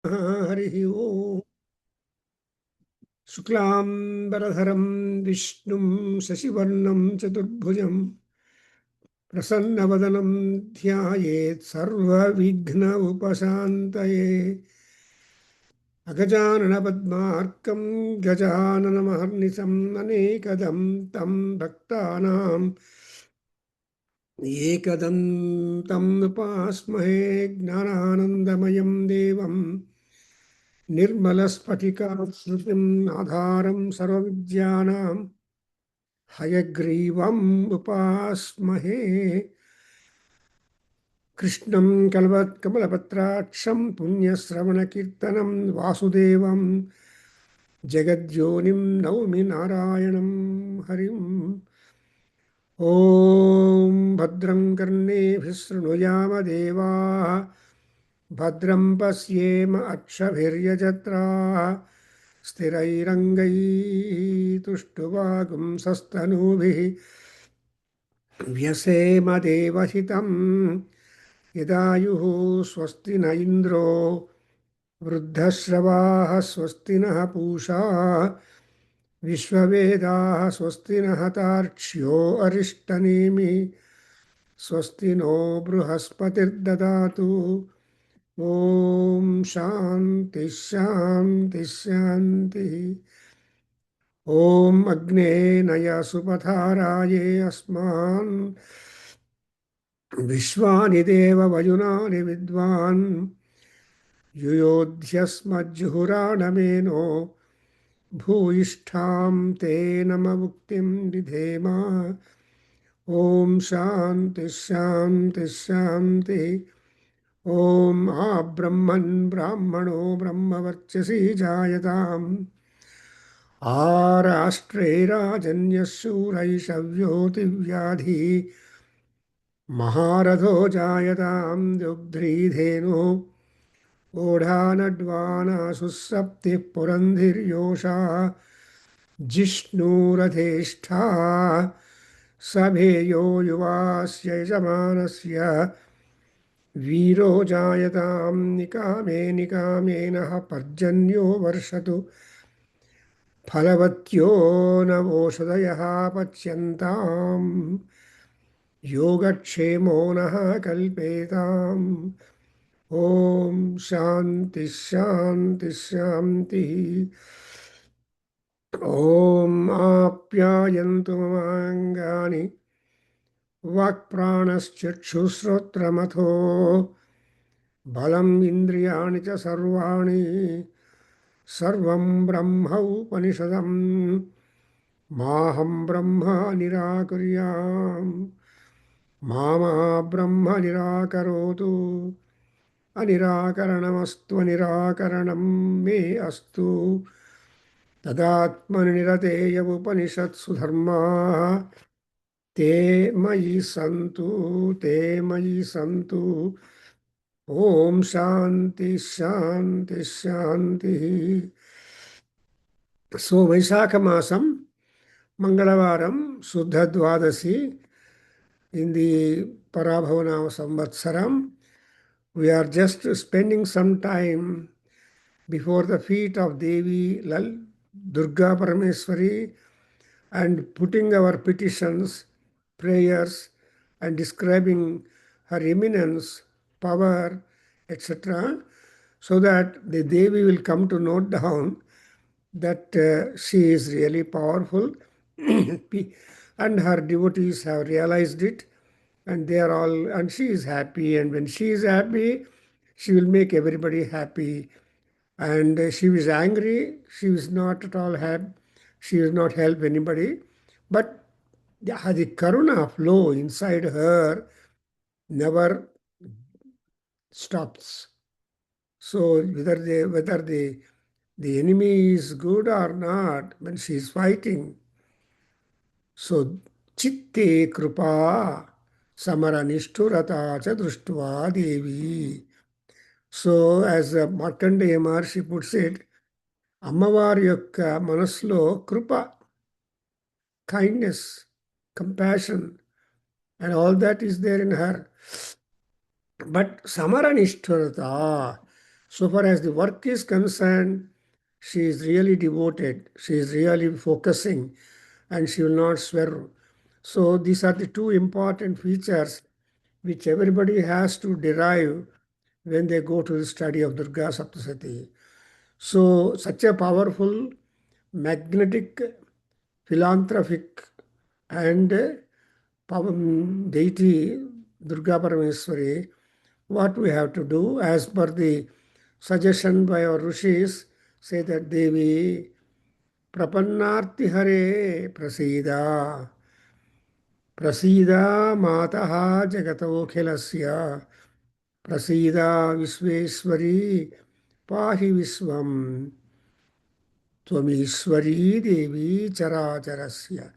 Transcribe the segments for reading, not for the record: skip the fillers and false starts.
हरिः ओम् शुक्लाम्बरधरं विष्णुं शशिवर्णं चतुर्भुजं प्रसन्नवदनं ध्यायेत् सर्वविघ्न उपशान्तये अगजाननपद्मार्कं गजाननमहर्निशम् अनेकदं तं भक्तानां एकदन्तं उपास्महे ज्ञानानन्दमयं देवं निर्मलस्फटिकाकृतिम् आधारं सर्वविद्यानां हयग्रीवम् उपास्महे कृष्णं कमलपत्राक्षं पुण्यश्रवणकीर्तनं वासुदेवं जगद्योनिं नौमि नारायणं हरिम् ॐ भद्रं कर्णेभिः शृणुयाम देवाः भद्रं पश्येम अक्षभिर्यजत्राः स्थिरैरङ्गैस्तुष्टुवागुंसस्तनूभिः व्यसेम देवहितं यदायुः स्वस्ति न इन्द्रो वृद्धश्रवाः स्वस्ति नः पूषा विश्ववेदाः स्वस्ति नः तार्क्ष्यो अरिष्टनेमि स्वस्ति नो बृहस्पतिर्ददातु ॐ शान्ति शान्ति शान्तिः ॐ अग्ने नय सुपथाराये अस्मान् विश्वानि देव वयुनानि विद्वान् युयोध्यस्मज्जुहुराणमेनो भूयिष्ठां ते नममुक्तिं विधेम ॐ शान्ति शान्ति शान्ति ॐ आब्रह्मन् ब्राह्मणो ब्रह्मवर्चसि जायताम् आराष्ट्रे राजन्यशूरैषव्योतिव्याधि महारथो जायतां दुग्ध्रीधेनो ओढानड्वानासुः सप्तिः पुरन्धिर्योषा जिष्णुरथेष्ठा सभेयो युवास्य यजमानस्य वीरो जायतां निकामे निकामेनः पर्जन्यो वर्षतु फलवत्यो नवोषधयः पच्यन्ताम् योगक्षेमो नः कल्पेताम् ॐ शान्ति शान्ति शान्तिः ॐ आप्यायन्तु ममाङ्गानि वाक्प्राणश्चक्षुश्रोत्रमथो बलम् इन्द्रियाणि च सर्वाणि सर्वं ब्रह्मोपनिषदम् माहं ब्रह्म निराकुर्याम् मामा ब्रह्म निराकरोतु अनिराकरणमस्तु निराकरणं मे अस्तु तदात्मनिरतेय उपनिषत्सु धर्माः ते मयि सन्तु ते मयि सन्तु ॐ शान्ति शान्ति शान्तिः సో వైశాఖ మాసం మంగళవారం శుద్ధ ద్వాదశి in the Parabhavana Samvatsaram. We are just spending some time before the feet of Devi Lal Durga Parameswari and putting our petitions, prayers, and describing her eminence, power, etc., so that the Devi will come to note down that she is really powerful and her devotees have realized it, and they are all, and she is happy, and when she is happy, she will make everybody happy. And she is angry, she is not at all happy, she will not help anybody, but the karuna flow inside her never stops. So whether the enemy is good or not, when she is fighting, so chitte krupa samara nishturata cha društva devi. So as Markandeya Maharshi puts it, అమ్మవారి యొక్క మనసులో కృప, kindness, compassion, and all that is there in her. But Samaranishturata, So far as the work is concerned, she is really devoted, she is really focusing, and she will not swerve. So these are the two important features which everybody has to derive when they go to the study of Durga Saptasati. So such a powerful, magnetic, philanthropic, and deity, Durga Parameswari, what we have to do as per the suggestion by our rishis, say that Devi Prapannarti Hare Prasida Prasida Mataha Jagatokhilasya Prasida Visveswari Pahi Visvam Twamishwari Devi Characharasya.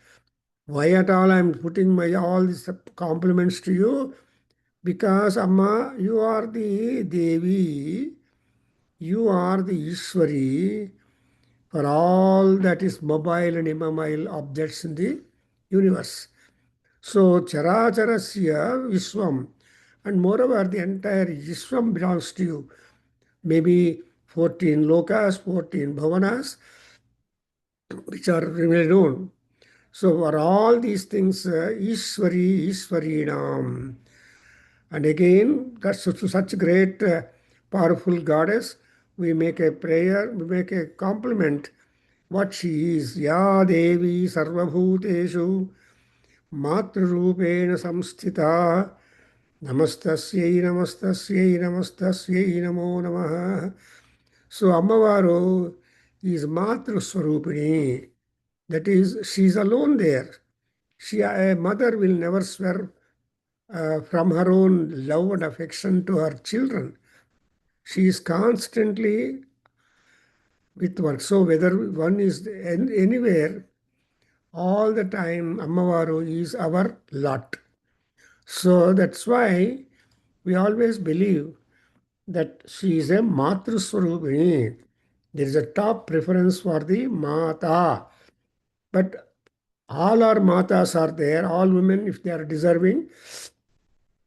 Why at all I am putting my all these compliments to you? Because Amma, you are the Devi, you are the Ishwari for all that is mobile and immobile objects in the universe. So Characharasya Vishwam, and moreover the entire Vishwam belongs to you. Maybe 14 lokas, 14 bhavanas, which are well known. So for all these things, Ishwari, Ishwarinam. And again, that's such great, powerful goddess. We make a prayer, we make a compliment what she is. Ya Devi Sarvabhuteshu Matrurupena Samsthita Namastasyai Namastasyai Namastasyai Namo Namaha. So Ammavaru is Matru Swarupini. That is, she is alone there. A mother will never swerve from her own love and affection to her children. She is constantly with one. So whether one is anywhere, all the time, Ammavaru is our lot. So that's why we always believe that she is a Matru Swarupini. There is a top preference for the Mata. But all our Matas are there, all women, if they are deserving,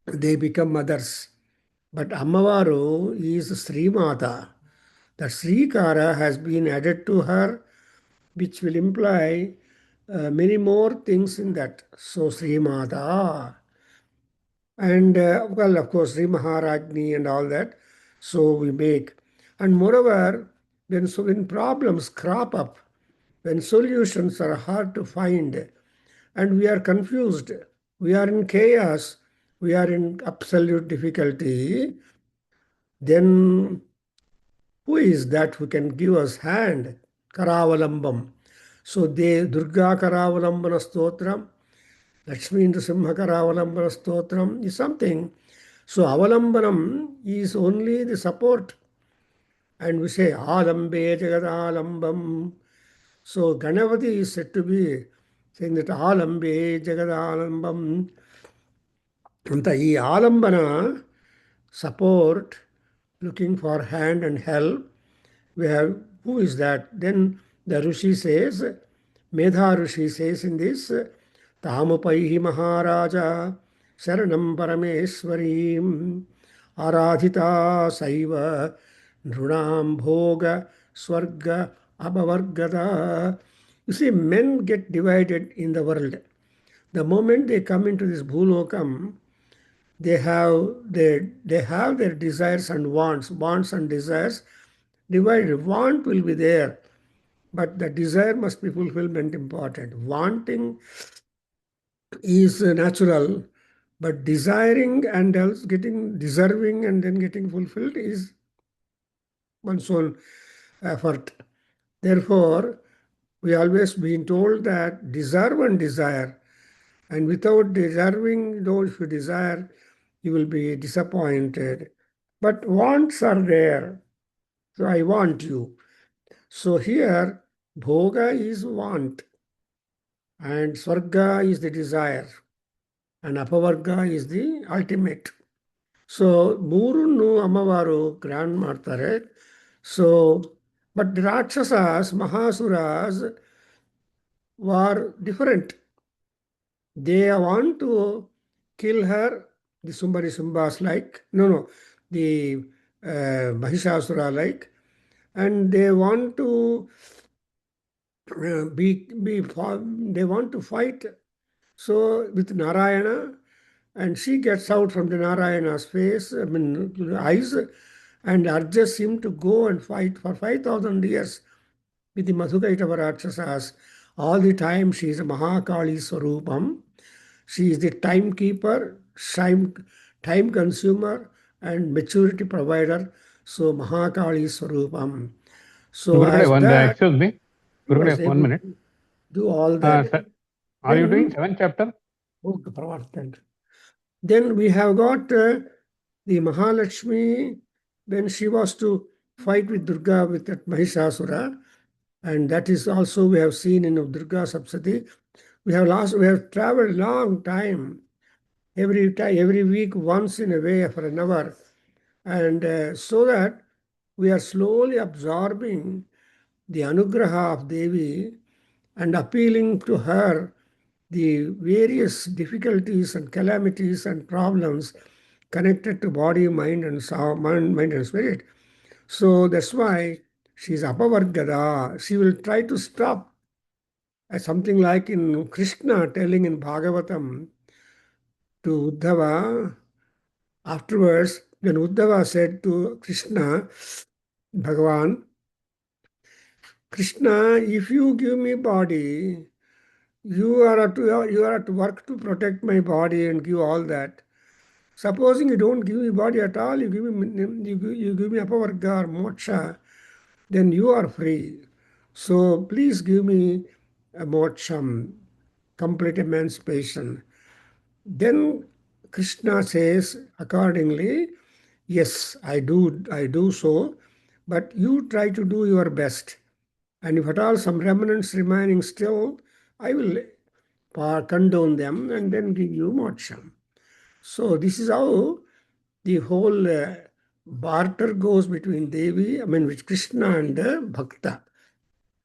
they become mothers. But Ammavaru is Sri Mata. The Srikara has been added to her, which will imply many more things in that. So Sri Mata. And well, of course, Sri Maharajni and all that. So we make. And moreover, when problems crop up, when solutions are hard to find, and we are confused, we are in chaos, we are in absolute difficulty, then who is that who can give us hand? Karavalambam. So they Durga Karavalambana Stotram, Lakshmi Nrsimha Karavalambana Stotram is something. So Avalambanam is only the support. And we say Alambe Jagadalambam. So Ganavati is said to be saying that Alambe Jagadalambam. And the Alambana support, looking for hand and help. We have, who is that? Then the Rishi says, Medha Rishi says in this, Tamupaihi Maharaja Sharanam Parameswarim Aradhita Saiva Nrunam Bhoga Swarga Abhavargada. You see, men get divided in the world. The moment they come into this Bhulokam, they have their desires and wants and desires divided. Want will be there, but the desire must be fulfillment important. Wanting is natural, but desiring and else getting deserving and then getting fulfilled is one's own effort. Therefore, we always been told that deserve and desire, and without deserving, though if you desire, you will be disappointed. But wants are there. So I want you. So here, bhoga is want, and swarga is the desire, and apavarga is the ultimate. So ಮೂರನ್ನು ಅಮ್ಮವಾರು grand ಮಾಡ್ತಾರೆ. So, but the Rakshasas, Mahasuras were different. They want to kill her, the Sumbari Sumbas like, no, the Mahishasura-like, and they want to they want to fight. So with Narayana, and she gets out from the Narayana's face, I mean eyes, and urges him to go and fight for 5,000 years with the Madhukaitava Rakshasas. All the time she is a Mahakali Swarupam. She is the timekeeper, time consumer, and maturity provider. So Mahakali Swarupam. So Gurudev, as that excuse me. he was Gurudev, 1 able minute. to do all that. Sir, are you doing 7th chapter? Okay, Prabhakargaru. Then we have got the Mahalakshmi when she was to fight with Durga with that Mahishasura, and that is also we have seen in Durga Sapsati. We have traveled long time, every week, once in a way for an hour, and so that we are slowly absorbing the anugraha of Devi and appealing to her the various difficulties and calamities and problems connected to body, mind, and mind and spirit. So that's why she's apavargada. She will try to stop. Something like in Krishna telling in Bhagavatam to Uddhava, afterwards, when Uddhava said to Krishna, Bhagavan, Krishna, if you give me body, you are at work to protect my body and give all that. Supposing you don't give me body at all, you give me apavarga or moksha, then you are free. So please give me a moksham, complete emancipation. Then Krishna says accordingly, yes, I do so, but you try to do your best. And if at all some remnants remaining still, I will condone them and then give you moksham. So this is how the whole barter goes between with Krishna and Bhakta.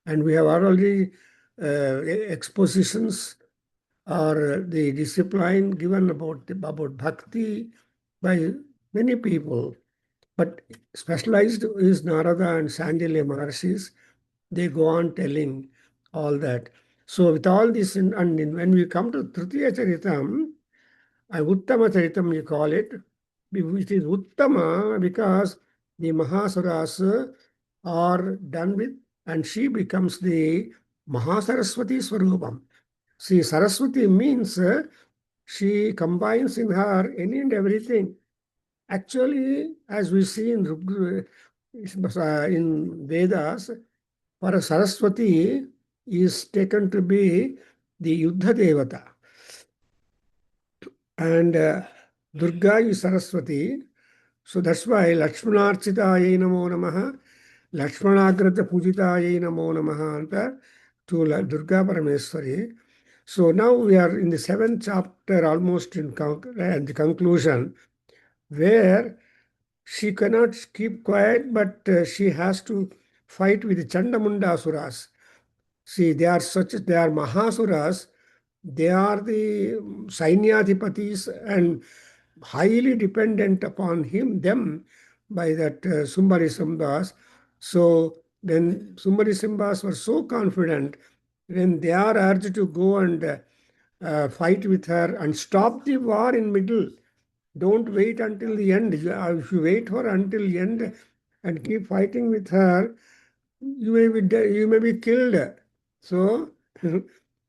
And we have already expositions or the discipline given about bhakti by many people. But specialized is Narada and Sanjaya Maharshis. They go on telling all that. So with all this, when we come to Tritiya Charitam, Uttama Charitam you call it, which is Uttama because the Mahasuras are done with, and she becomes the Mahasaraswati Swarupam. See, Saraswati means she combines in her any and everything. Actually, as we see in Vedas, for a Saraswati is taken to be the Yuddha Devata. And Durga is Saraswati. So that's why Lakshmanarchitaye namo namaha, Lakshmanagrata pujitaye namo namaha anta to Durga Parameswari. So now we are in the 7th chapter, almost in the conclusion, where she cannot keep quiet, but she has to fight with the Chandamunda Asuras. See, they are Mahasuras. They are the Sainyadhipatis and highly dependent upon them by that Sumbari Sambhas. So then Sumbari Sambhas were so confident when they are urged to go and fight with her and stop the war in middle. Don't wait until the end. If you wait for until the end and keep fighting with her, you may be killed. So,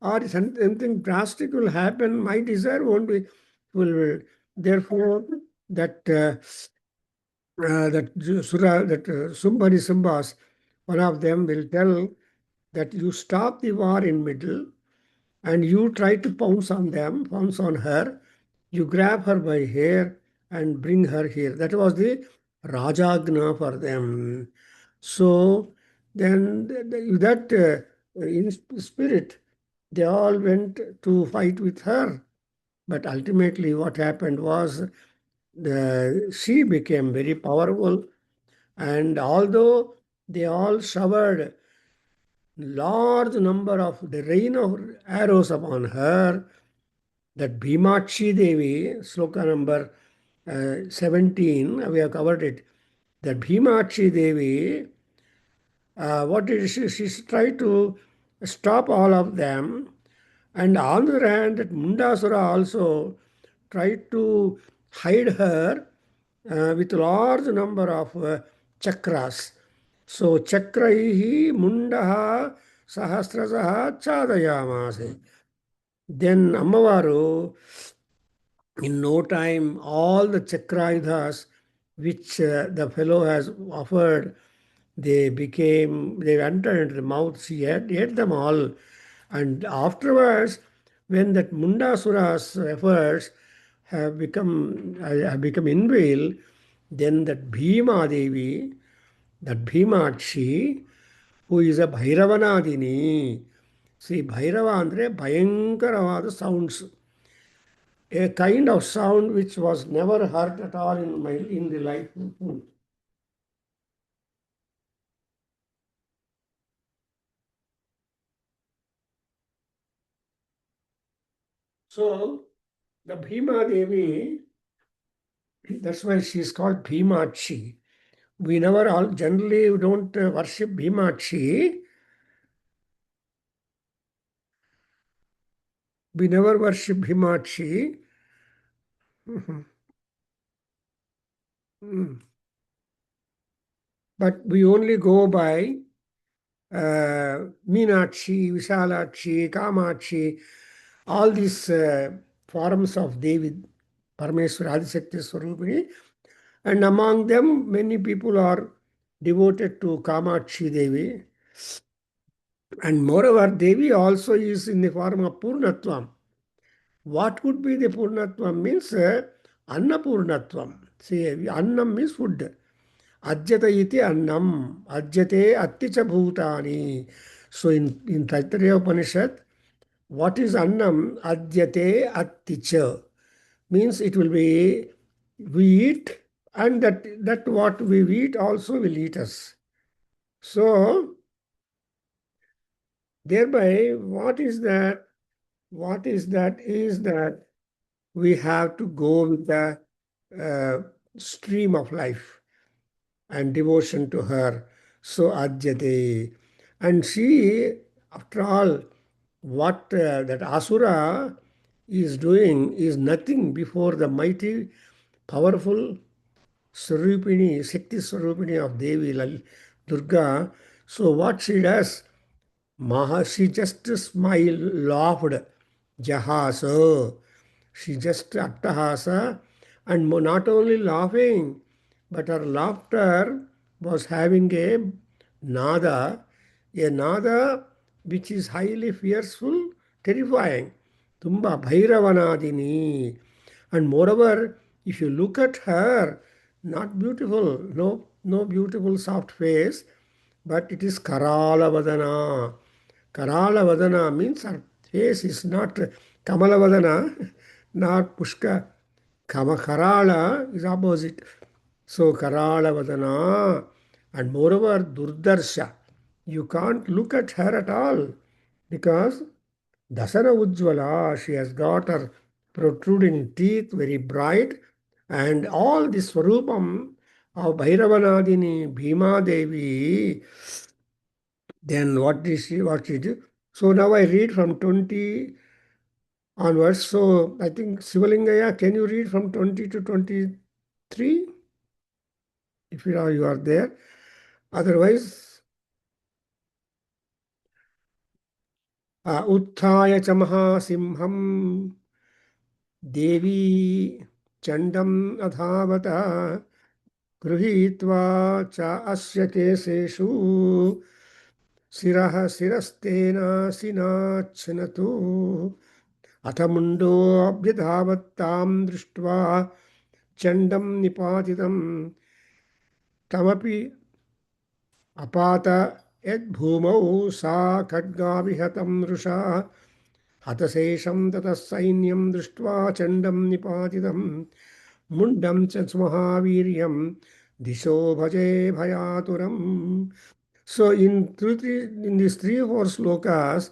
or something drastic will happen. My desire won't be fulfilled. Therefore, that Sumbari Sambhas, one of them will tell that you stop the war in middle and you try to pounce on her. You grab her by hair and bring her here. That was the Rajagna for them. So then that in spirit, they all went to fight with her. But ultimately what happened was she became very powerful. And although they all showered large number of the rain of arrows upon her, that Bhimakshi Devi, sloka number 17, we have covered it. That Bhimakshi Devi, what did she tried to stop all of them. And on the other hand, that Mundasura also tried to hide her with large number of chakras. So chakraihi mundaha sahasrasaha chadayamase. Then Ammavaru, in no time, all the chakrayudhas which the fellow has offered, they entered into the mouth. She ate them all. And afterwards, when that Mundasura's efforts have become invalid, then that Bhima Devi, that Bhimakshi, who is a Bhairavanaadini. See, Bhairava andre Bhayankaravada sounds. A kind of sound which was never heard at all in the life. So the Bhima Devi, that's why she is called Bhimakshi. We never all generally don't worship Bhimakshi. We never worship Bhimakshi. Mhm. Mm. But we only go by Meenakshi, Vishalakshi, Kamakshi, all these forms of Devi, Parameswara, Adishakti Swarupini. And among them, many people are devoted to Kamakshi Devi. And moreover, Devi also is in the form of Purnatvam. What could be the Purnatvam means Annapurnatvam. See, Annam means food. Ajyata iti annam, ajyate atticha bhutani. So in Taittiriya Upanishad, what is annam? Ajyate atticha. Means it will be, we eat, and that what we eat also will eat us. So thereby, what is that? What is that? Is that we have to go with the uh, stream of life and devotion to her. So Ajyate. And she, after all, what that Asura is doing is nothing before the mighty, powerful Swarupini, Shakti Swarupini of Devi Durga. So what she does, she just smiled, laughed, Jahasa. She just attahasa, and not only laughing, but her laughter was having a nada which is highly fearful, terrifying. Tumba Bhairavanadini. And moreover, if you look at her, not beautiful, no beautiful soft face, but it is Karala Vadana. Karala Vadana means her face is not Kamala Vadana, not Pushka. Karala is opposite. So Karala Vadana. And moreover, Durdarsha. You can't look at her at all because Dasana Ujjvala, she has got her protruding teeth very bright, and all this Swarupam of Bhairavanadini, Bhima Devi, then what she do? So now I read from 20 onwards. So I think Sivalingaya, can you read from 20 to 23? If you are there. Otherwise, Utthaya Chamaha Simham Devi Chandam Adhavata गृहीत्वा च अस्य केशेषु शिरः शिरस्तेनासिनाच्छनतु अथ मुण्डोऽभ्यधावत्तां दृष्ट्वा चण्डं निपातितं तमपि अपात यद्भूमौ सा खड्गाविहतं वृषा हतशेषं ततः सैन्यं दृष्ट्वा चण्डं निपातितं मुण्डं च महावीर्यं दिशो भजे भयातुरम्. So in these 3 or 4 slokas,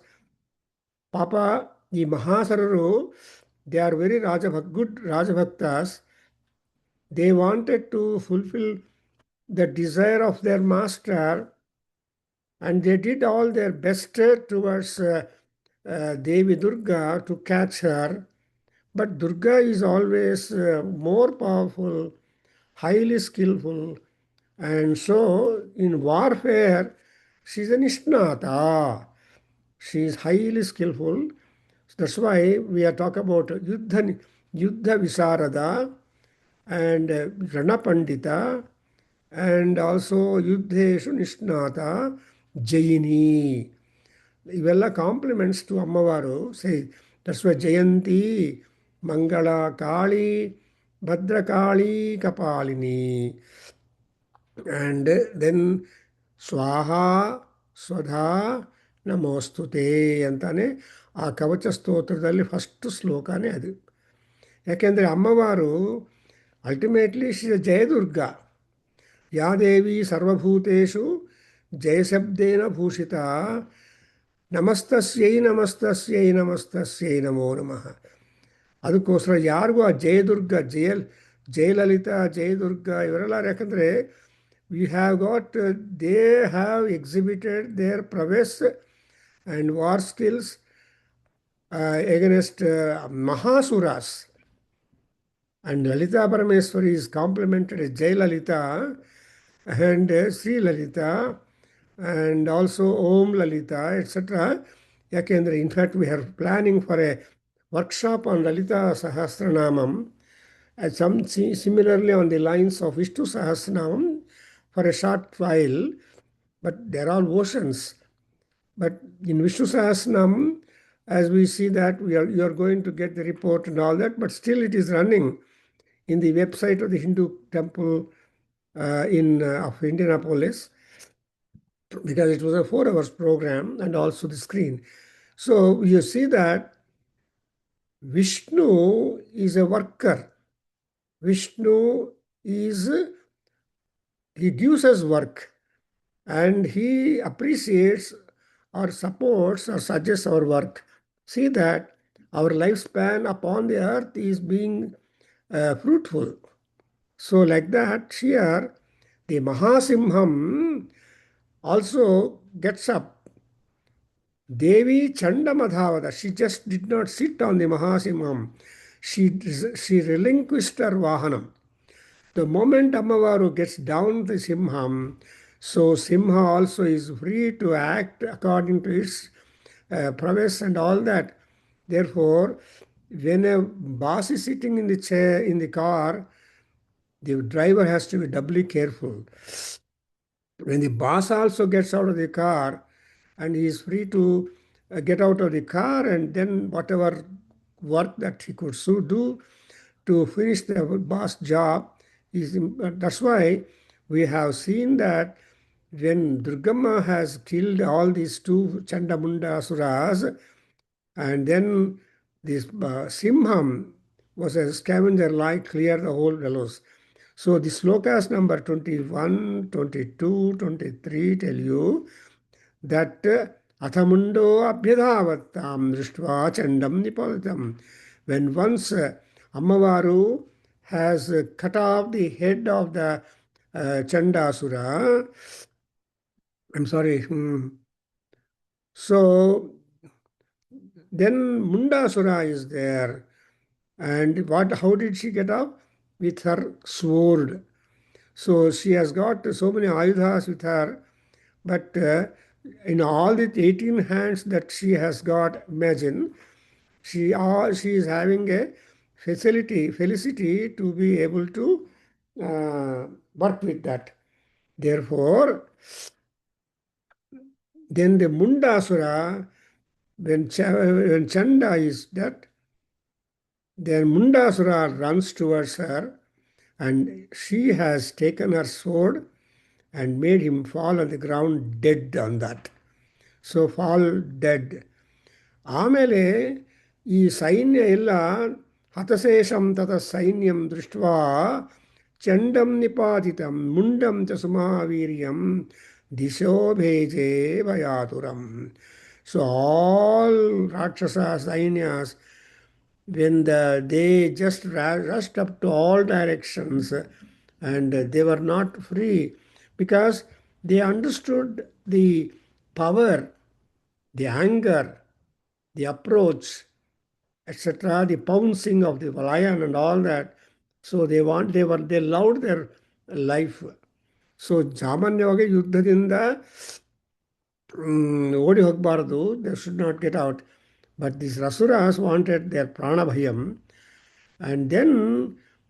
Papa, the Mahasararu, they are very good Rajabhaktas. They wanted to fulfill the desire of their master, and they did all their best towards Devi Durga to catch her. But Durga is always more powerful, highly skillful, and so in warfare, she's a Nishnata. She is highly skillful. That's why we are talking about Yuddha Visarada and Rana Pandita, and also Yuddheshu Nishnata Jayini. ಇವೆಲ್ಲ compliments to Ammavaru say that's why Jayanti Mangala Kali Bhadrakali Kapalini and then Swaha Swadha ನಮೋಸ್ತುತೆ ಅಂತಾನೆ ಆ ಕವಚ ಸ್ತೋತ್ರದಲ್ಲಿ first ಶ್ಲೋಕನೇ ಅದು. ಯಾಕೆಂದರೆ ಅಮ್ಮವಾರು ultimately Shri Jayadurga ಯಾ ದೇವಿ ಸರ್ವಭೂತೇಷು ಜಯಶಬ್ದೇನ ಭೂಷಿತ ನಮಸ್ತಸ್ಯೈ ನಮಸ್ತಸ್ಯೈ ನಮಸ್ತಸ್ಯೈ ನಮೋ ನಮಃ. ಅದಕ್ಕೋಸ್ಕರ ಯಾರಿಗೂ ಆ ಜಯದುರ್ಗ ಜಯಲಲಿತಾ ಜಯದುರ್ಗ ಇವರೆಲ್ಲ ಯಾಕಂದರೆ we have got they have exhibited their prowess and war skills against ಮಹಾಸುರಾಸ್. And Lalita Parameswari is complimented as Jai Lalita and Sri Lalita and also Om Lalita, etc. Yakendra, in fact, we are planning for a workshop on Lalita Sahasranamam, and similarly on the lines of Vishnu Sahasranamam for a short while, but they're all oceans. But in Vishnu Sahasranamam, as we see that you are going to get the report and all that, but still it is running in the website of the Hindu temple of Indianapolis, because it was a 4 hours program, and also the screen. So you see that Vishnu is a worker. Vishnu he gives us work, and he appreciates or supports or suggests our work. See that our lifespan upon the earth is being fruitful. So like that, here the Mahasimham also gets up. Devi Chandamadhavada, she just did not sit on the Mahasimham. She relinquished her Vahanam. The moment Ammavaru gets down the Simham, so Simha also is free to act according to its prowess and all that. Therefore, when a boss is sitting in the chair, in the car, the driver has to be doubly careful. When the boss also gets out of the car and he is free to get out of the car, and then whatever work that he could do to finish the boss job, that's why we have seen that when Durgamma has killed all these 2 Chandamunda Asuras, and then this Simham was a scavenger like clear the whole bellows. So the slokas number 21, 22, 23 tell you that Athamundo Abhyadhavattam Drishtva Chandam Nipalatam. When once Ammavaru has cut off the head of the Chandasura, I'm sorry, so then Mundasura is there. And how did she get off? With her sword. So she has got so many ayudhas with her, but in all the 18 hands that she has got, imagine, she is having a felicity to be able to work with that. Therefore, then the Mundasura, when Chanda is dead, then Mundasura runs towards her, and she has taken her sword and made him fall on the ground dead on that. So fall dead. ಆಮೇಲೆ ಈ ಸೈನ್ಯ ಎಲ್ಲ ಹತಶೇಷಂ ತತ ಸೈನ್ಯಂ ದೃಷ್ಟ್ವಾ ಚಂಡಂ ನಿಪಾತಿತಂ ಮುಂಡಂ ಚ ಸುಮಾವೀರ್ಯಂ ದಿಶೋ ಭೇಜೆ ಭಯಾತುರಂ. So all Rakshasa Sainyas, when they just rushed up to all directions, and they were not free because they understood the power, the anger, the approach, etc., the pouncing of the lion and all that. So they loved their life. So ಸಾಮಾನ್ಯವಾಗಿ ಯುದ್ಧದಿಂದ ಓಡಿ ಹೋಗಬಾರದು, they should not get out. But this ರಸುರಾಸ್ wanted their ಪ್ರಾಣಭಯಂ. And then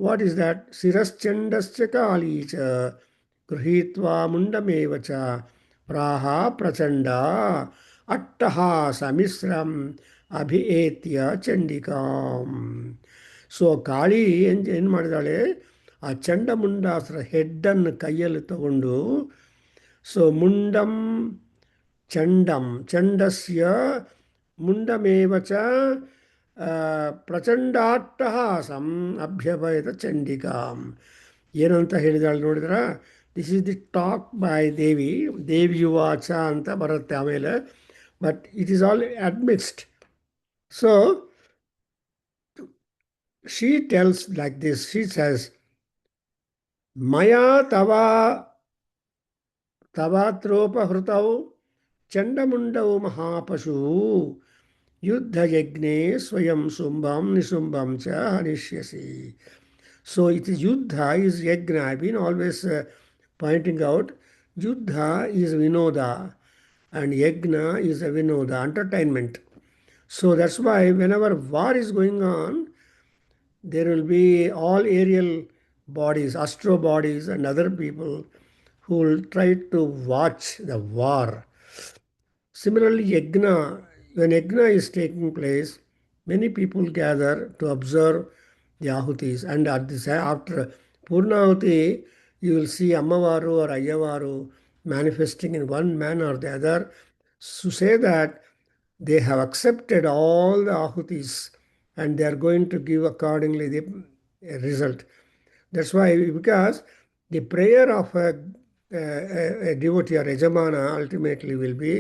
what is that? Siraschandascha kali cha gೃಹೀತ್ವಾ ಮುಂಡಮೇವ ಚ ಪ್ರಾಹ ಪ್ರಚಂಡ ಅಟ್ಟಹಾಸ ಮಿಶ್ರಂ ಅಭಿಏತ್ಯ ಚಂಡಿಕಾಂ. ಸೊ ಕಾಳಿ ಏನು ಮಾಡಿದಾಳೆ, ಆ ಚಂಡಮುಂಡಾಸುರ ಹೆಡ್ಡನ್ನು ಕೈಯಲ್ಲಿ ತಗೊಂಡು, ಸೊ ಮುಂಡಂ ಚಂಡಂ ಚಂಡಸ್ಯ ಮುಂಡಮೇವ ಚ ಪ್ರಚಂಡಾಟ್ಟಹಾಸಂ ಅಭ್ಯಭಯದ ಚಂಡಿಕಾಂ. ಏನಂತ ಹೇಳಿದಾಳೆ ನೋಡಿದ್ರ? This is the talk by Devi, ದೇವಿಯುವಾಚ ಅಂತ ಬರುತ್ತೆ ಆಮೇಲೆ, but it is all admixed. So she tells like this, she says, maya tavatropahrutau chandamundau mahapashu yuddha yagne swayam sumbam nisumbam cha hanishyasi. So it is yuddha is yagna. I've been always pointing out, yuddha is vinoda and yagna is a vinoda, entertainment. So that's why whenever war is going on, there will be all aerial bodies, astro bodies, and other people who will try to watch the war. Similarly, yagna, when yagna is taking place, many people gather to observe the ahutis. And at this, after Purnahuti, you will see Ammavaru or Ayyavaru manifesting in one manner or the other to say that they have accepted all the ahutis and they are going to give accordingly the result. That's why, because the prayer of a devotee or Yajamana ultimately will be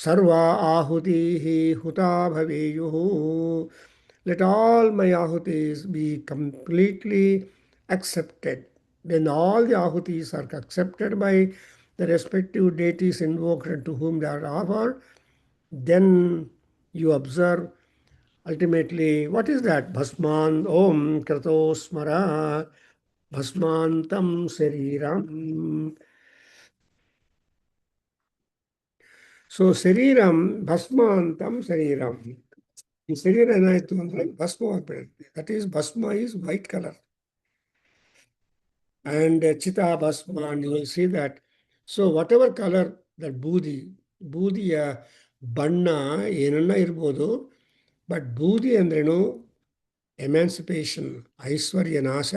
Sarva ahutihi huta bhaveyuhu. Let all my ahutis be completely accepted. When all the ahutis are accepted by the respective deities invoked and to whom they are offered, then you observe ultimately, what is that? Bhasman om krato smara ಭಸ್ಮಾಂತಂ ಶರೀರಂ. So ಶರೀರಂ ಭಸ್ಮಾಂತಂ ಶರೀರಂ. ಈ ಶರೀರ ಏನಾಯಿತು ಅಂದರೆ ಭಸ್ಮವಾಗ್ಬಿಡುತ್ತೆ. That is bhasma is white colour and chita bhasma, and you will see that. So whatever color that ಬೂದಿಯ ಬಣ್ಣ ಏನನ್ನ ಇರ್ಬೋದು, ಬಟ್ ಬೂದಿ ಅಂದ್ರೇನು ಎಮ್ಯಾನ್ಸಿಪೇಷನ್, ಐಶ್ವರ್ಯ ನಾಶ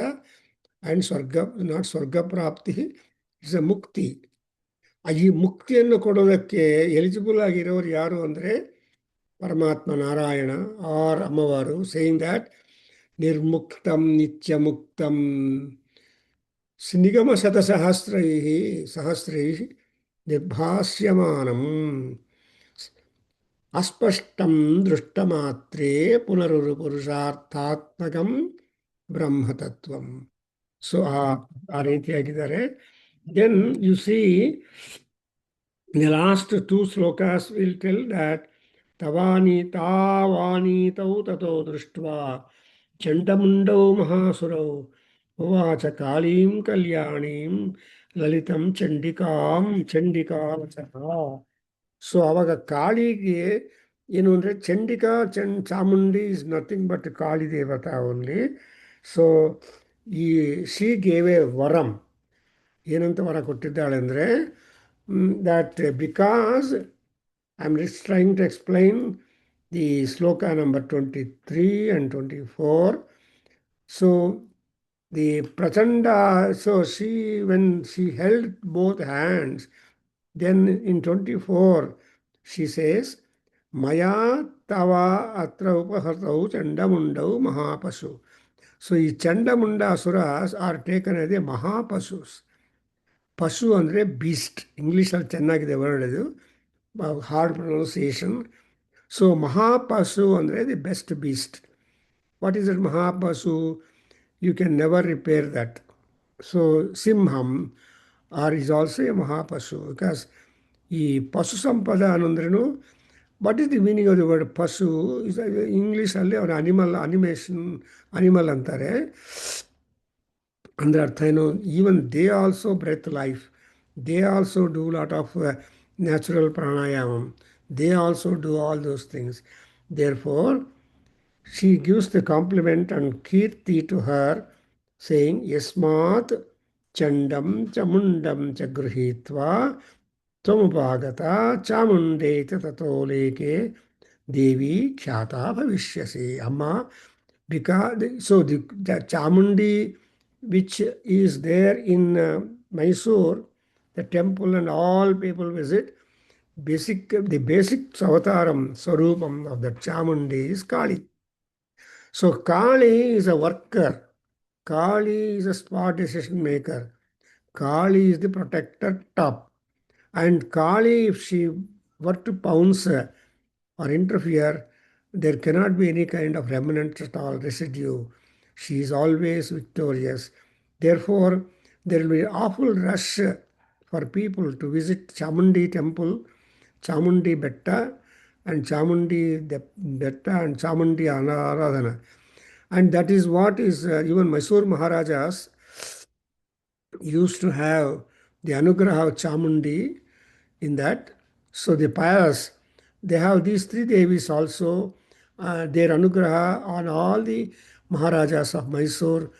ಆ್ಯಂಡ್ ಸ್ವರ್ಗ, ನಾಟ್ ಸ್ವರ್ಗ ಪ್ರಾಪ್ತಿ, ಇಟ್ಸ್ ಅ ಮುಕ್ತಿ. ಈ ಮುಕ್ತಿಯನ್ನು ಕೊಡೋದಕ್ಕೆ ಎಲಿಜಿಬಲ್ ಆಗಿರೋರು ಯಾರು ಅಂದರೆ ಪರಮಾತ್ಮ ನಾರಾಯಣ ಆರ್ ಅಮ್ಮವಾರು, ಸೇಯಿಂಗ್ ದ್ಯಾಟ್ ನಿರ್ಮುಕ್ತಂ ನಿತ್ಯ ಮುಕ್ತಂ ನಿಗಮ ಸಹಸ್ರೈ ನಿರ್ಭಾಸ್ಯಮಾನಂ ಅಸ್ಪಷ್ಟಂ ದೃಷ್ಟಮಾತ್ರೇ ಪುನರುರು ಪುರುಷಾರ್ಥಾತ್ಮಕಂ ಬ್ರಹ್ಮತತ್ವಂ. ಸೊ ಆ ರೀತಿಯಾಗಿದ್ದಾರೆ. Then you see the last two slokas will tell that tavanitau tato drishtva chandamundau mahasurau uvacha kalim kalyanim lalitam chandikam chandikavachaha. So ಅವಾಗ ಕಾಳಿಗೆ ಏನು ಅಂದರೆ Chandika Chamundi is nothing but Kali ದೇವತಾ ಓನ್ಲಿ. ಸೊ ಈ ಶಿ ಗೇವ್ ಎ ವರಂ, ಏನಂತ ವರ ಕೊಟ್ಟಿದ್ದಾಳೆ ಅಂದರೆ that because I'm just trying to explain the sloka number 23 and 24. So the Prachanda, so she, when she held both hands, then in 24 she says, Maya tava atra upahartau chandamundau mahapasu. So ಈ ಚಂಡಮುಂಡ asuras are taken as the mahapasus. ಪಶು ಅಂದರೆ beast, ಇಂಗ್ಲೀಷಲ್ಲಿ ಚೆನ್ನಾಗಿದೆ word, ಇದು hard pronunciation. So ಮಹಾಪಶು ಅಂದರೆ the best beast. What is that mahapashu? You can never repair that. So Simham is also a Mahapasu because ಈ ಪಶು ಸಂಪದ ಅನ್ನಂದ್ರೂ what is the meaning of the word pashu is ಇಂಗ್ಲೀಷಲ್ಲಿ ಅವರು ಅನಿಮಲ್ ಅಂತಾರೆ. ಅಂದರೆ ಅರ್ಥ ಏನು, even they also breathe life, they also do lot of natural pranayamam, they also do all those things. Therefore she gives the compliment and kirti to her, saying, Yasmat chandam chamundam chagrihitva tvamupagata chamundeta tatoleke devi khyata bhavishyasi. Amma, because so the Chamundi which is there in Mysore, the temple and all people visit, the basic avataram, swarupam of the Chamundi is Kali. So Kali is a worker. Kali is a smart decision maker. Kali is the protector top. And Kali, if she were to pounce or interfere, there cannot be any kind of remnant at all, residue. She is always victorious. Therefore, there will be awful rush for people to visit Chamundi temple, Chamundi Betta, and Chamundi Betta and Chamundi Aradhana. And that is what is even Mysore Maharajas used to have the Anugraha of Chamundi in that. So the pious, they have these three Devis also, their Anugraha on all the Maharajas of Mysore.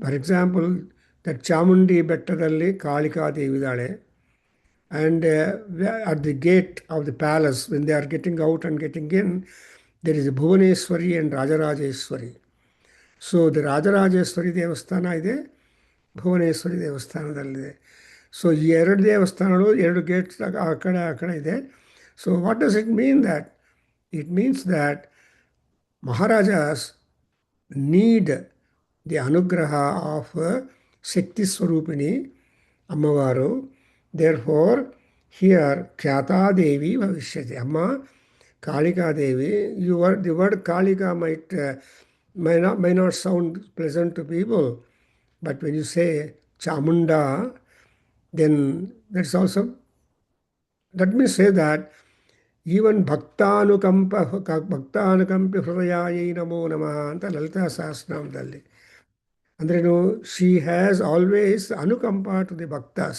For example, that Chamundi Bettadalli Kalika Devi Dale. And at the gate of the palace, when they are getting out and getting in, there is a Bhuvaneswari and Rajarajeshwari. So the Rajarajeshwari ದೇವಸ್ಥಾನ ಇದೆ, Bhuvaneshwari ದೇವಸ್ಥಾನದಲ್ಲಿದೆ. So ಈ ಎರಡು ದೇವಸ್ಥಾನಗಳು ಎರಡು Gates ಆ ಕಡೆ ಇದೆ. So what does it mean that? It means that maharajas need the anugraha of Shakti Swarupini Ammavaru. Therefore here ಖ್ಯಾತಾದೇವಿ ಭವಿಷ್ಯತಿ. ಅಮ್ಮ Kalikadevi. The word Kalika may not sound pleasant to people, but when you say Chamunda, then that's also, let me say that even ಭಕ್ತಾನುಕಂಪಿ ಹೃದಯಾಯೈ ನಮೋ ನಮಃ ಅಂತ ಲಲಿತಾ ಸಹಸ್ರನಾಮದಲ್ಲಿ. ಅಂದ್ರೇನು, she has always ಅನುಕಂಪ to the bhaktas.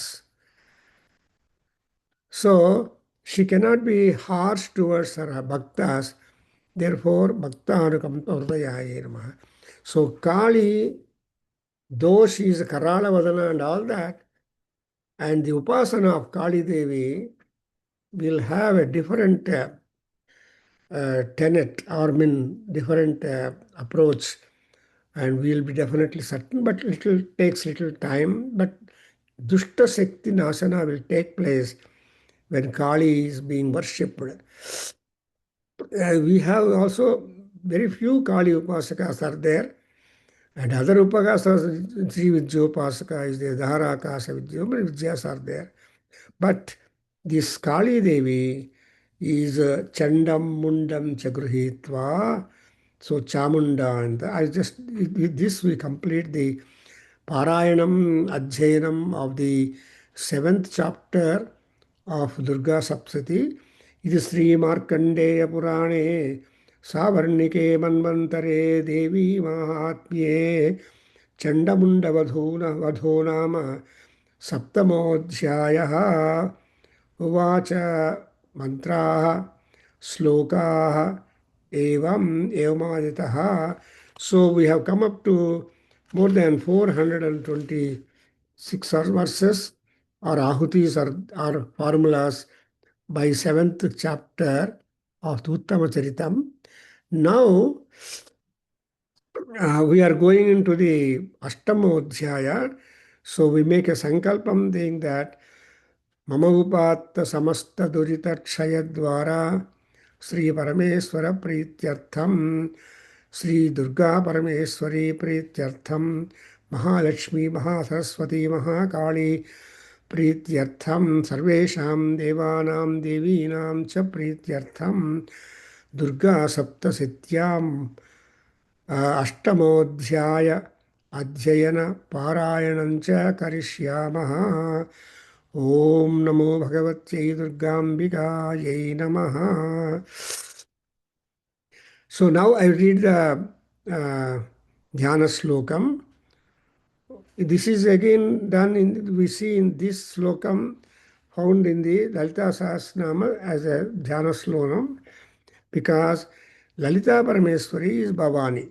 So she cannot be harsh towards her bhaktas. Therefore, Bhaktanukampa Hridayaya Namaha. So Kali, though she is a Karala Vadana and all that, and the Upasana of Kali Devi will have a different tenet, or different approach, and we'll be definitely certain, but takes little time. But Dushta Shakti Nasana will take place when Kali is being worshipped. We have also very few Kali Upasakas are there, and other Upasakas, Sri Vidya Upasaka is there, Dhara Akasa Vidya, Vidyas are there. But this Kali Devi is Chandam Mundam Chagruhitva, so Chamunda. And with this we complete the Parayanam, Adhyayanam of the 7th chapter of Durga Saptati. ಇದು ಶ್ರೀ ಮಾರ್ಕಂಡೇಯ ಪುರಾಣೇ ಸಾವರ್ಣಿಕೆ ಮನ್ವಂತರೇ ದೇವಿ ಮಾಹಾತ್ಮ್ಯೇ ಚಂಡಮುಂಡವಧೋ ನಾಮ ಸಪ್ತಮೋಧ್ಯಾಯಃ. ಉವಾಚ ಮಂತ್ರಾಃ ಶ್ಲೋಕಾಃ ಏವಮಾದಿತಃ. So we have come up to more than 426 verses or ahutis or formulas by 7th chapter of Uttama Charitam. Now we are going into the Ashtamodhyaya. So we make a sankalpam saying that Mama Upatta Samasta Durita Kshayadvara Sri Parameswara Prityartham Sri Durga Parameswari Prityartham Mahalakshmi Mahasaraswati Mahakali प्रीत्यर्थम सर्वेषां देवानां देवीनां च प्रीत्यर्थम Durga सप्तशत्याम् अष्टमोऽध्याय Adhyayana Parayanancha Karishyamaha. Om Namo Bhagavatyai Durgambikayai Namaha. So now I read the Dhyana Slokam. This is again done in, we see in this slokam found in the Lalita Sahasranama as a Dhyana Slokam, because Lalita Parameswari is Bhavani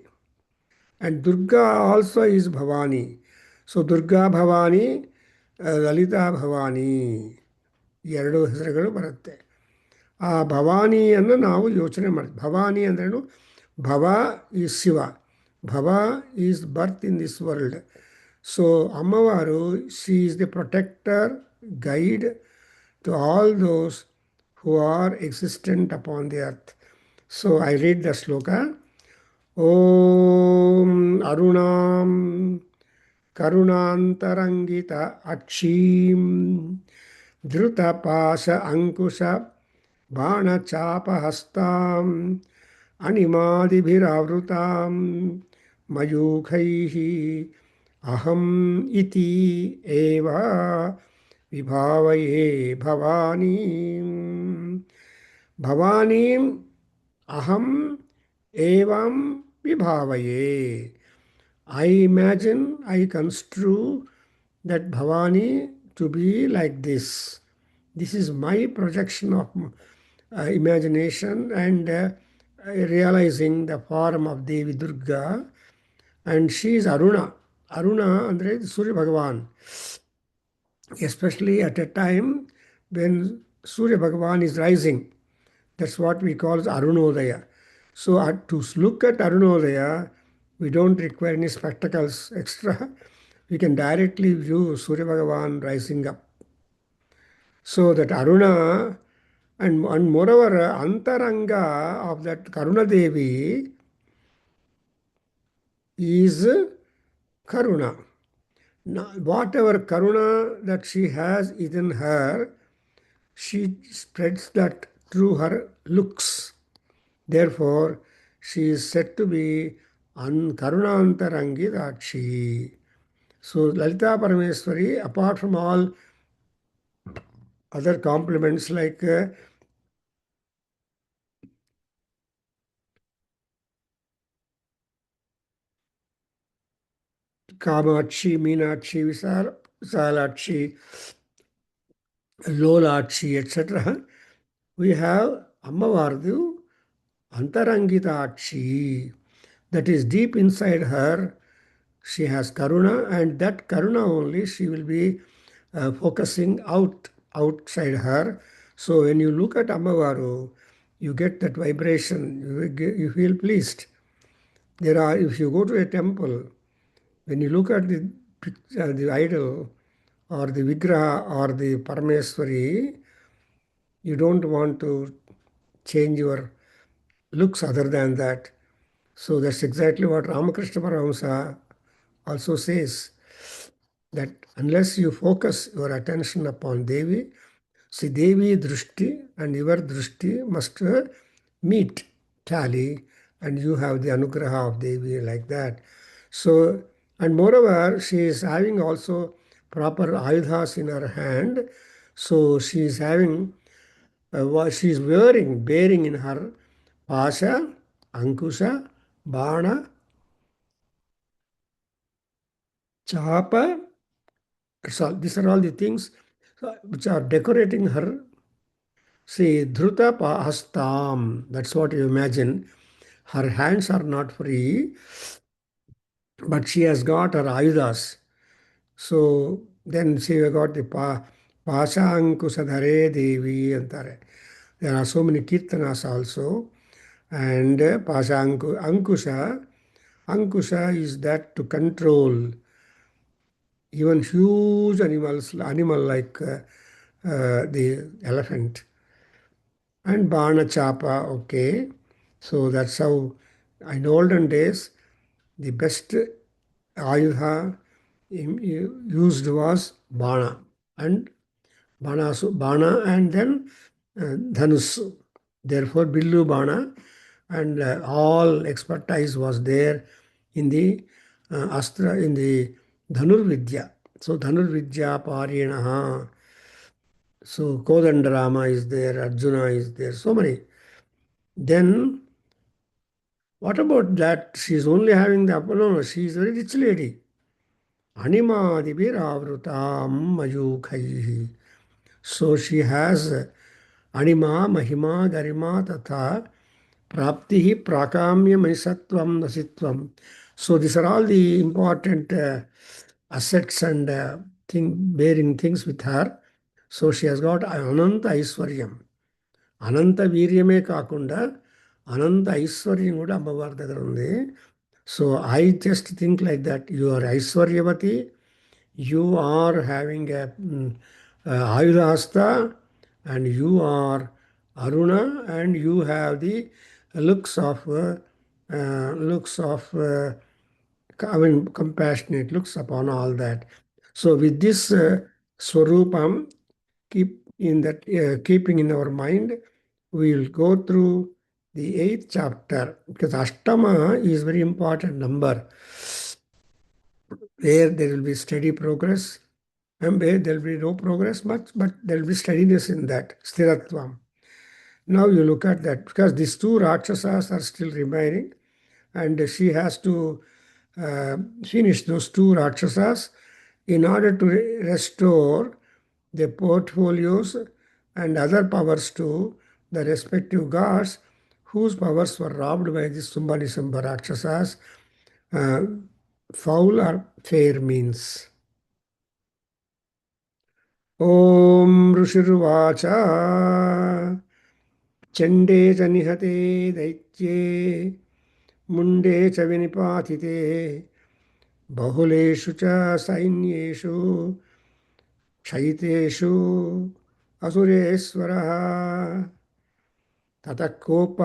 and Durga also is Bhavani. So Durga Bhavani, Lalita Bhavani, ಎರಡು ಹೆಸರುಗಳು ಬರುತ್ತೆ. ಆ ಭವಾನಿಯನ್ನು ನಾವು ಯೋಚನೆ ಮಾಡ್ತೀವಿ. ಭವಾನಿ ಅಂದ್ರೇನು? ಭವ is Shiva, bhava is birth in this world. So Ammavaru, she is the protector, guide to all those who are existent upon the earth. So I read the sloka. Om Arunam Karunantarangita Akshim Dhruta Pasha Ankusha Bana Chapa Hastam Animadibhiravrutam Mayukhaihi Aham iti eva Vibhavaye Bhavanim. Bhavanim aham evam vibhavaye. I imagine, I construe that Bhavani to be like this. This is my projection of imagination and realizing the form of Devi Durga. And she is Aruna. Aruna andre Surya Bhagavan. Especially at a time when Surya Bhagavan is rising. That's what we call Arunodaya. So to look at Arunodaya, we don't require any spectacles extra. We can directly view Surya Bhagavan rising up. So that Aruna, and moreover, Antaranga of that Karuna Devi is Karuna. Now, whatever Karuna that she has within her, she spreads that through her looks. Therefore, she is said to be Karunantarangidakshi. So, Lalita Parameswari, apart from all other compliments like Kamachi, Meenakshi, Visalakshi, Lolakshi, etc., we have Ammavardu Antarangitakshi. That is deep inside her. She has Karuna, and that Karuna only she will be focusing outside her. So when you look at Ammavaru, you get that vibration, you feel pleased. If you go to a temple, when you look at the idol or the Vigraha or the Parameswari, you don't want to change your looks other than that. So that's exactly what Ramakrishna Paramahamsa also says, that unless you focus your attention upon Devi, see, Devi Drushti and your Drushti must meet, tally, and you have the Anugraha of Devi like that. So, and moreover, she is having also proper ayudhas in her hand. So she is having, she is bearing in her Pasha, Ankusha, Bana, Chapa. These are all the things which are decorating her. See, Dhruta Hastam, that's what you imagine. Her hands are not free, but she has got her ayudas. So then she got the Pasha Ankusadhare Devi antare. There are so many kirtanas also. And Pasha Ankusha is that to control even huge animal like the elephant. And Bana Chapa, okay. So that's how, in olden days, the best ayudha used was Bana. And Bana and then Dhanus. Therefore, Billu Bana, and all expertise was there in the Astra in the Dhanurvidya. So Dhanurvidya Parinaha. So Kodandarama is there, Arjuna is there, so many. Then what about that? She's only having the upper, no, she is a very rich lady. Animadibhiravrutam mayukhaihi. So she has Anima, Mahima, Garima, Tatha, Praptihi, Prakamya, Manisatvam, Nasitvam. So these are all the important assets and bearing things with her. So she has got Ananta Aiswaryam. అనంత వీర్యమే కాకుండా అనంత ఐశ్వర్యం కూడా అమ్మవారి దగ్గర ఉంది. So I just think like that you are Aishwaryavati, you are having a ayudhahasta, and you are Aruna, and you have the looks of I mean compassionate looks upon all that. So with this swarupam, keeping in our mind, we will go through the 8th chapter, because Ashtama is very important number where there will be steady progress and where there will be no progress much, but there will be steadiness in that, Sthiratvam. Now you look at that, because these two Rakshasas are still remaining, and she has to finish those two Rakshasas in order to restore the portfolios and other powers to the respective gods whose powers were robbed by the Sumbha Nisambha Rakshasas. Foul or fair means. Om Rushirvacha Chande cha nihate daitye munde cha vinipatite bahuleshu cha sainyeshu क्षयितेषु असुरेश्वरः ततः कोप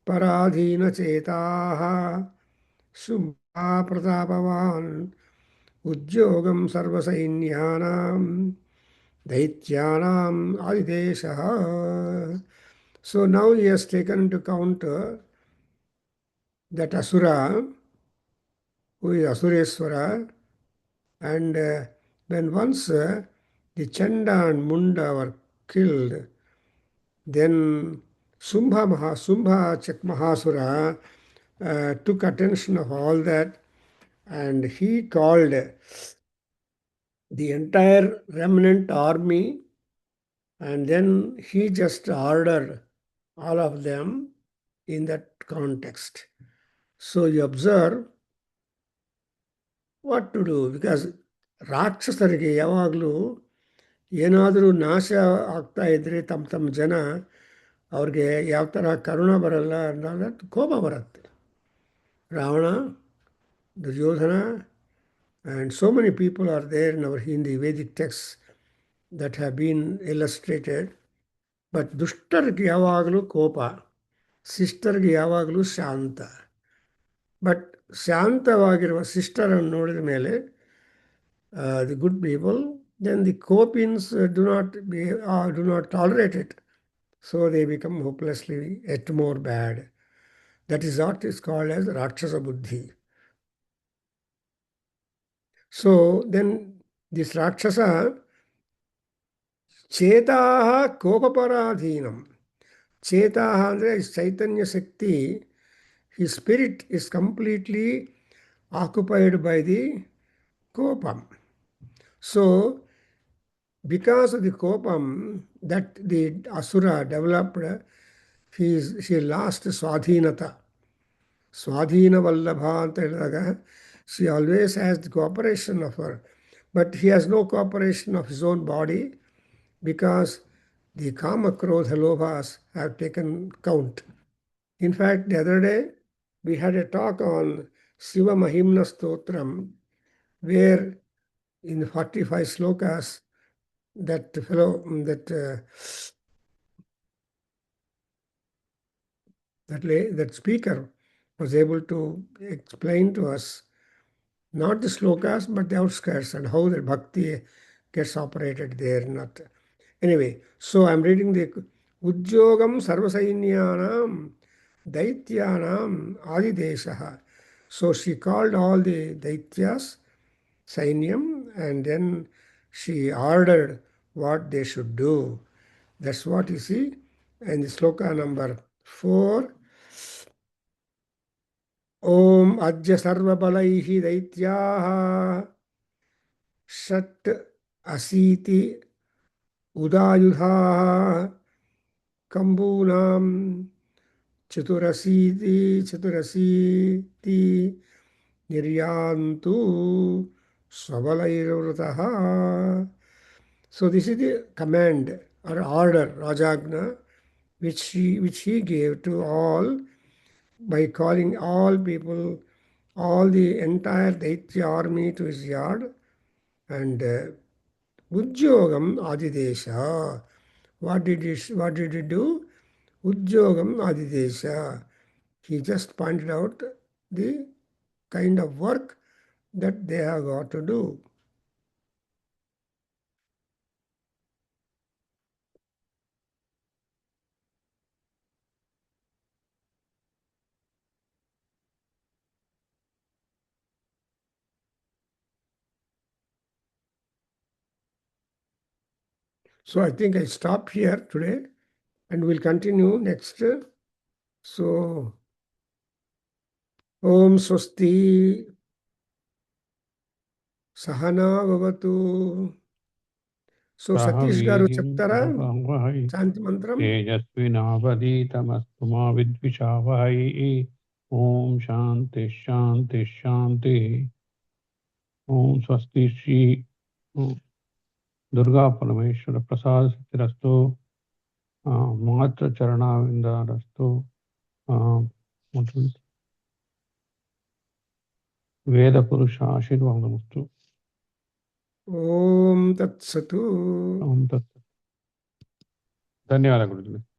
पराधीनचेताः शुम्भा प्रतापवान् उद्योगं सर्वसैन्यानां दैत्यानाम् आदिदेशः. So now he has taken into account that Asura, who is Asureshwara, and when once the Chanda and Munda were killed, then Sumbha Mahasura took attention of all that, and he called the entire remnant army, and then he just ordered all of them in that context. So you observe what to do, because ರಾಕ್ಷಸರಿಗೆ ಯಾವಾಗಲೂ ಏನಾದರೂ ನಾಶ ಆಗ್ತಾ ಇದ್ರೆ ತಮ್ಮ ಜನ ಅವ್ರಿಗೆ ಯಾವ ಥರ ಕರುಣ ಬರಲ್ಲ ಅನ್ನೋದು ಕೋಪ ಬರುತ್ತೆ. Ravana, Duryodhana, and so many people are there in the Vedic texts that have been illustrated. But ದುಷ್ಟರಿಗೆ ಯಾವಾಗಲೂ ಕೋಪ, ಶಿಷ್ಟರಿಗೆ ಯಾವಾಗಲೂ ಶಾಂತ. ಬಟ್ ಶಾಂತವಾಗಿರುವ ಶಿಷ್ಟರನ್ನು ನೋಡಿದ ಮೇಲೆ the good people, then the Kopins do not tolerate it. So they become hopelessly yet more bad. That is what is called as Rakshasa Buddhi. So then this Rakshasa, Chetaha Kopaparadhinam. Chetaha andre is Chaitanya Shakti. His spirit is completely occupied by the Kopam. So because of the Kopam that the Asura developed, she lost Swadhinata. Swadhina Vallabha anta ಹೇಳಿದಾಗ she always has the cooperation of her, but he has no cooperation of his own body, because the Kama, Krodha, Lobhas have taken count. In fact, the other day we had a talk on Shiva Mahimna Stotram, where in 45 slokas that fellow, that speaker was able to explain to us not the slokas but the outskirts and how the bhakti gets operated there. Not anyway. So I'm reading the Udyogam Sarvasainnyanam Daityanam Adideshaha. So she called all the Daityas, Sainyam, and then she ordered what they should do. That's what you see. And the sloka number 4. Om Adya Sarvabalaihi Daityaha Shat Asiti Udayudha Kambunam Chaturasiti Niryantu Svabalairvrataha. So this is the command or order, Rajagna, which he gave to all by calling all people, all the entire Daitya army to his yard, and Ujjogam Adidesha. What did he do? Ujjogam Adidesha. He just pointed out the kind of work that they have got to do. So I think I stop here today and we'll continue next. So, Om Swasti Sahana Bhavatu. So Satish Garu Chaptara Shanti Mantram. तेजस्विनावधीतमस्तु मा विद्विषावहै ओम शांति शांति शांति ओम स्वस्ति श्री दुर्गा परमेश्वर प्रसाद सिद्धिरस्तु मात्र चरणाविंदारस्तु वेद पुरुष आशीर्वादमस्तु Om Tat Satu. ओम तत्सत् धन्यवाद गुरुजी।